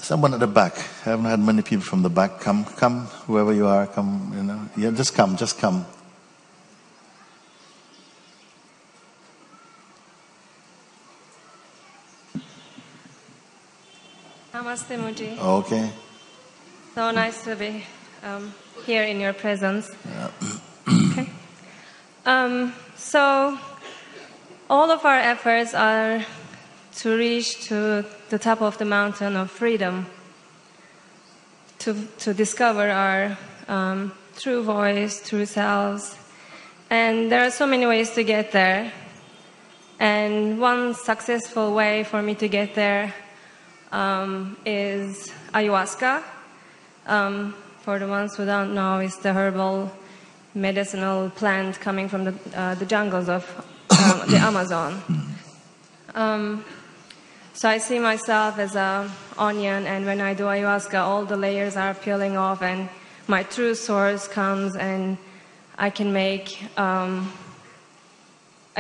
Someone at the back. I haven't had many people from the back. Come, whoever you are, come, you know. Yeah, just come. Namaste, Mooji. Okay. So nice to be here in your presence. Yeah. Okay. So all of our efforts are to reach to the top of the mountain of freedom, to discover our true voice, true selves. And there are so many ways to get there. And one successful way for me to get there is ayahuasca. For the ones who don't know, it's the herbal medicinal plant coming from the jungles of the Amazon. So I see myself as an onion, and when I do ayahuasca, all the layers are peeling off, and my true source comes, and I can make a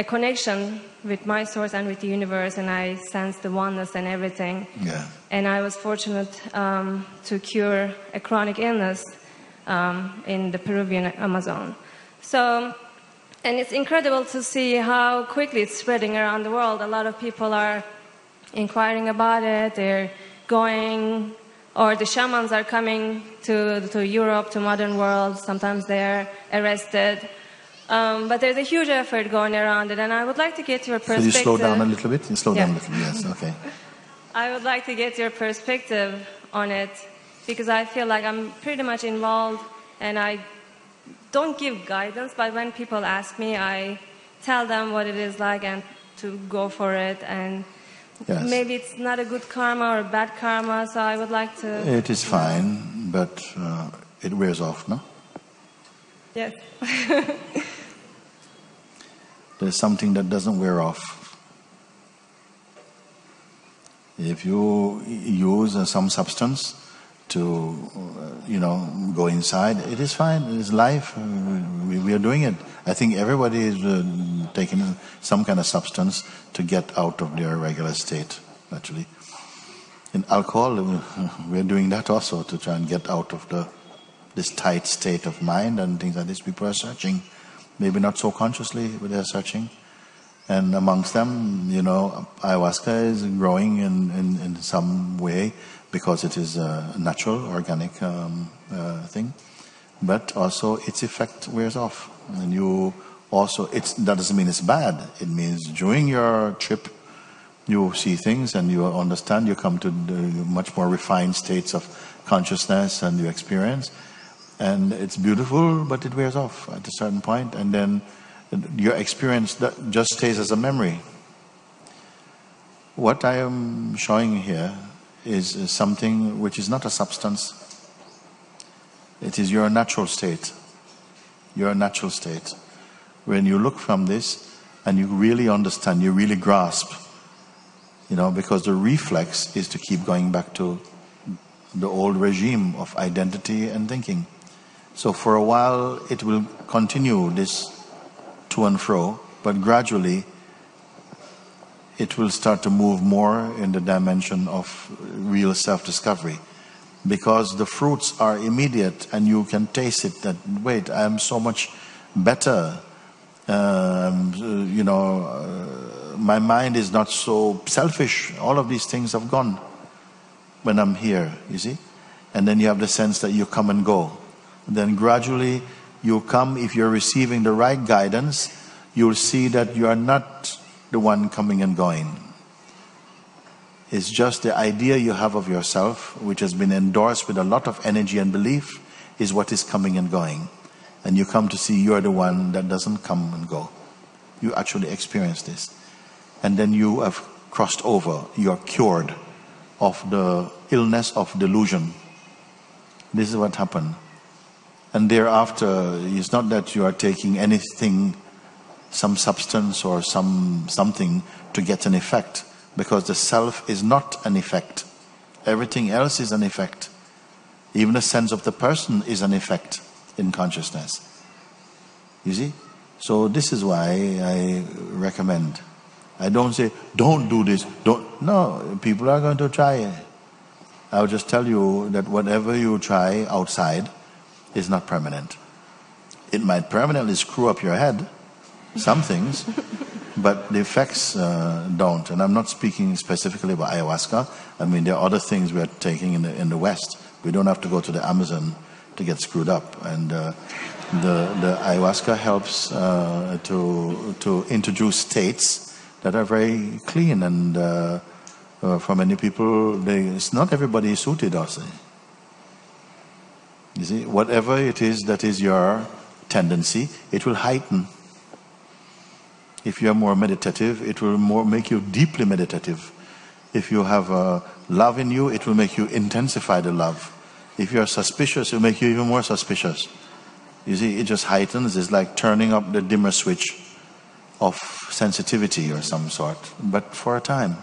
connection with my source and with the universe, and I sense the oneness and everything. Yeah. And I was fortunate to cure a chronic illness in the Peruvian Amazon. So, and it's incredible to see how quickly it's spreading around the world. A lot of people are inquiring about it. They're going, or the shamans are coming to Europe, to modern world. Sometimes they're arrested. But there's a huge effort going around it, and I would like to get your perspective. Could you slow down a little bit? Slow down a little bit, yes, okay. I would like to get your perspective on it, because I feel like I'm pretty much involved, and I don't give guidance, but when people ask me, I tell them what it is like and to go for it, and yes. Maybe it's not a good karma or bad karma, so I would like to... It is fine, but it wears off, no? Yes. There's something that doesn't wear off. If you use some substance to, go inside, it is fine. It is life. We are doing it. I think everybody is taking some kind of substance to get out of their regular state, actually. In alcohol, we are doing that also to try and get out of this tight state of mind and things like this. People are searching. Maybe not so consciously, but they're searching. And amongst them, ayahuasca is growing in some way because it is a natural, organic thing. But also its effect wears off. And that doesn't mean it's bad. It means during your trip, you see things and you understand, you come to the much more refined states of consciousness and you experience. And it's beautiful, but it wears off at a certain point, and then your experience that just stays as a memory. What I am showing here is something which is not a substance. It is your natural state. Your natural state. When you look from this and you really understand, you really grasp, because the reflex is to keep going back to the old regime of identity and thinking. So for a while it will continue this to and fro, but gradually it will start to move more in the dimension of real self-discovery, because the fruits are immediate and you can taste it that, wait, I am so much better. My mind is not so selfish. All of these things have gone when I'm here, you see. And then you have the sense that you come and go. Then gradually you come, if you're receiving the right guidance, you'll see that you are not the one coming and going. It's just the idea you have of yourself, which has been endorsed with a lot of energy and belief, is what is coming and going. And you come to see you're the one that doesn't come and go. You actually experience this. And then you have crossed over. You're cured of the illness of delusion. This is what happened. And thereafter, it's not that you are taking anything, some substance or something to get an effect, because the self is not an effect. Everything else is an effect. Even the sense of the person is an effect in consciousness. You see? So this is why I recommend. I don't say, don't do this. No, people are going to try it. I will just tell you that whatever you try outside is not permanent. It might permanently screw up your head, some things, but the effects don't. And I'm not speaking specifically about ayahuasca. I mean, there are other things we are taking in the West. We don't have to go to the Amazon to get screwed up. And the ayahuasca helps to introduce states that are very clean. And for many people, it's not everybody is suited, also. You see, whatever it is that is your tendency, it will heighten. If you are more meditative, it will make you deeply meditative. If you have love in you, it will make you intensify the love. If you are suspicious, it will make you even more suspicious. You see, it just heightens. It's like turning up the dimmer switch of sensitivity or some sort, but for a time.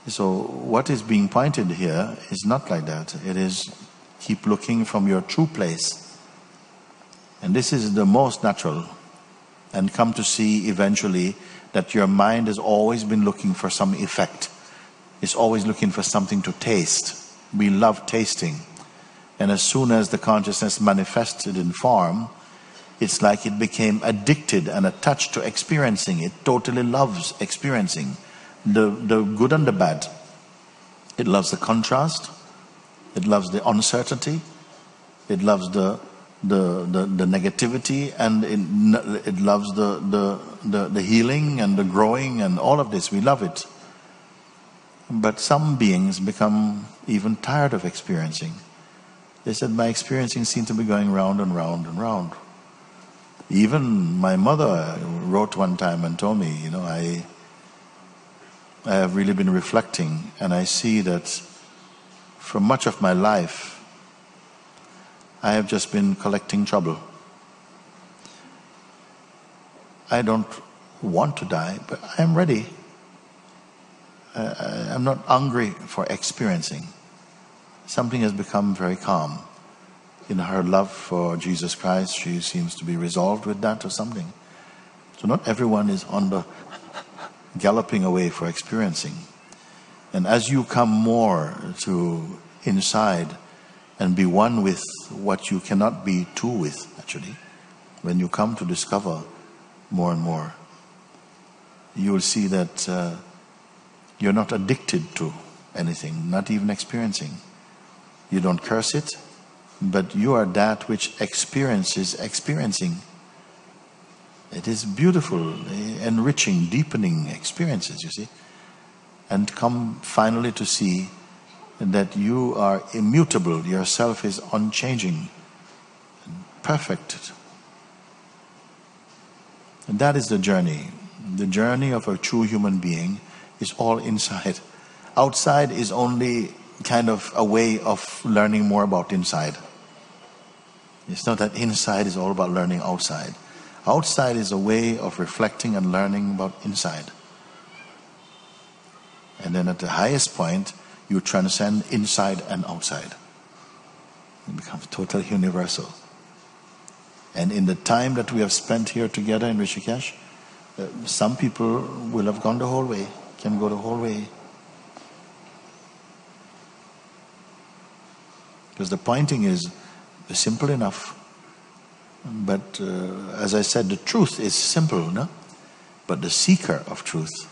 So what is being pointed here is not like that. It is keep looking from your true place. And this is the most natural. And come to see eventually that your mind has always been looking for some effect. It's always looking for something to taste. We love tasting. And as soon as the consciousness manifested in form, it's like it became addicted and attached to experiencing. It totally loves experiencing the good and the bad. It loves the contrast. It loves the uncertainty. It loves the negativity, and it loves the healing and the growing and all of this. We love it. But some beings become even tired of experiencing. They said, my experiencing seemed to be going round and round and round. Even my mother wrote one time and told me, I have really been reflecting, and I see that for much of my life, I have just been collecting trouble. I don't want to die, but I am ready. I'm not hungry for experiencing. Something has become very calm. In her love for Jesus Christ, she seems to be resolved with that or something. So not everyone is on the galloping away for experiencing. And as you come more to inside and be one with what you cannot be two with, actually, when you come to discover more and more, you will see that you're not addicted to anything, not even experiencing. You don't curse it, but you are that which experiences experiencing. It is beautiful, enriching, deepening experiences, you see. And come finally to see that you are immutable, yourself is unchanging, perfect. And that is the journey. The journey of a true human being is all inside. Outside is only kind of a way of learning more about inside. It's not that inside is all about learning outside. Outside is a way of reflecting and learning about inside. And then at the highest point, you transcend inside and outside. It becomes totally universal. And in the time that we have spent here together in Rišikéš, some people will have gone the whole way, can go the whole way. Because the pointing is simple enough. But as I said, the truth is simple, no? But the seeker of truth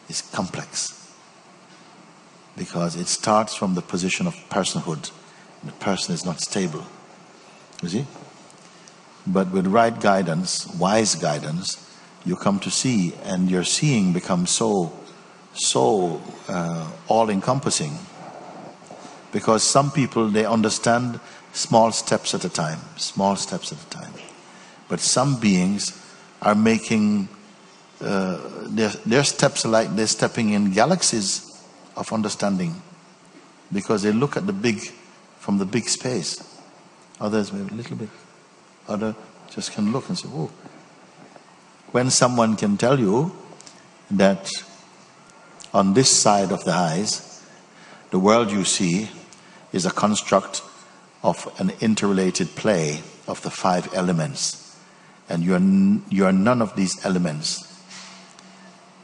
is complex. Because it starts from the position of personhood. The person is not stable. You see? But with right guidance, wise guidance, you come to see, and your seeing becomes so all-encompassing. Because some people, they understand small steps at a time. But some beings are making, their steps are like they're stepping in galaxies of understanding. Because they look at the big, from the big space. Others maybe a little bit. Others just can look and say, whoa. When someone can tell you that on this side of the eyes, the world you see is a construct of an interrelated play of the 5 elements. And you are none of these elements.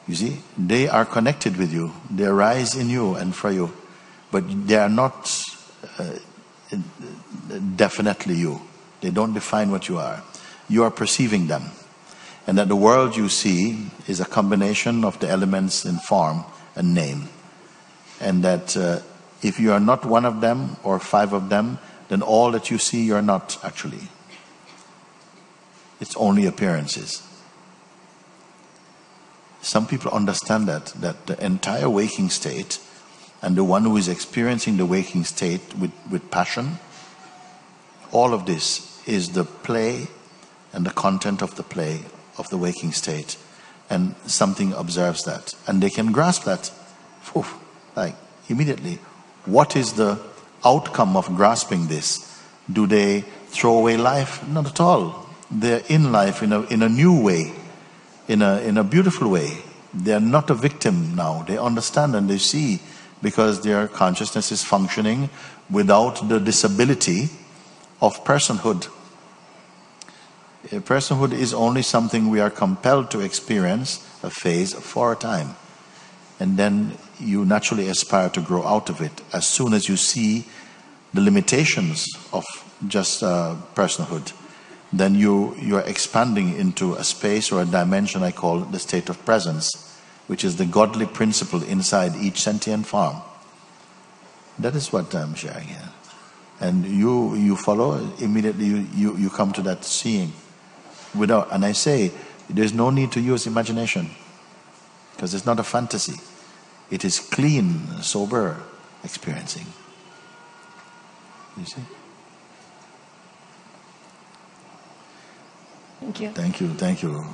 You see, they are connected with you. They arise in you and for you. but they are not definitely you. They don't define what you are. You are perceiving them. And that the world you see is a combination of the elements in form and name. And that if you are not one of them or 5 of them, then all that you see you are not actually. It's only appearances. Some people understand that the entire waking state and the one who is experiencing the waking state with passion, all of this is the play and the content of the play of the waking state. And something observes that. And they can grasp that. Like immediately. What is the outcome of grasping this? Do they throw away life? Not at all. They're in life in a new way. In a beautiful way. They are not a victim now. They understand and they see, because their consciousness is functioning without the disability of personhood. Personhood is only something we are compelled to experience a phase for a time. And then you naturally aspire to grow out of it as soon as you see the limitations of just personhood. Then you're expanding into a space or a dimension I call the state of presence, which is the godly principle inside each sentient form. That is what I'm sharing here. And you follow, immediately you come to that seeing. And I say, there's no need to use imagination, because it's not a fantasy. It is clean, sober experiencing. You see? Thank you. Thank you.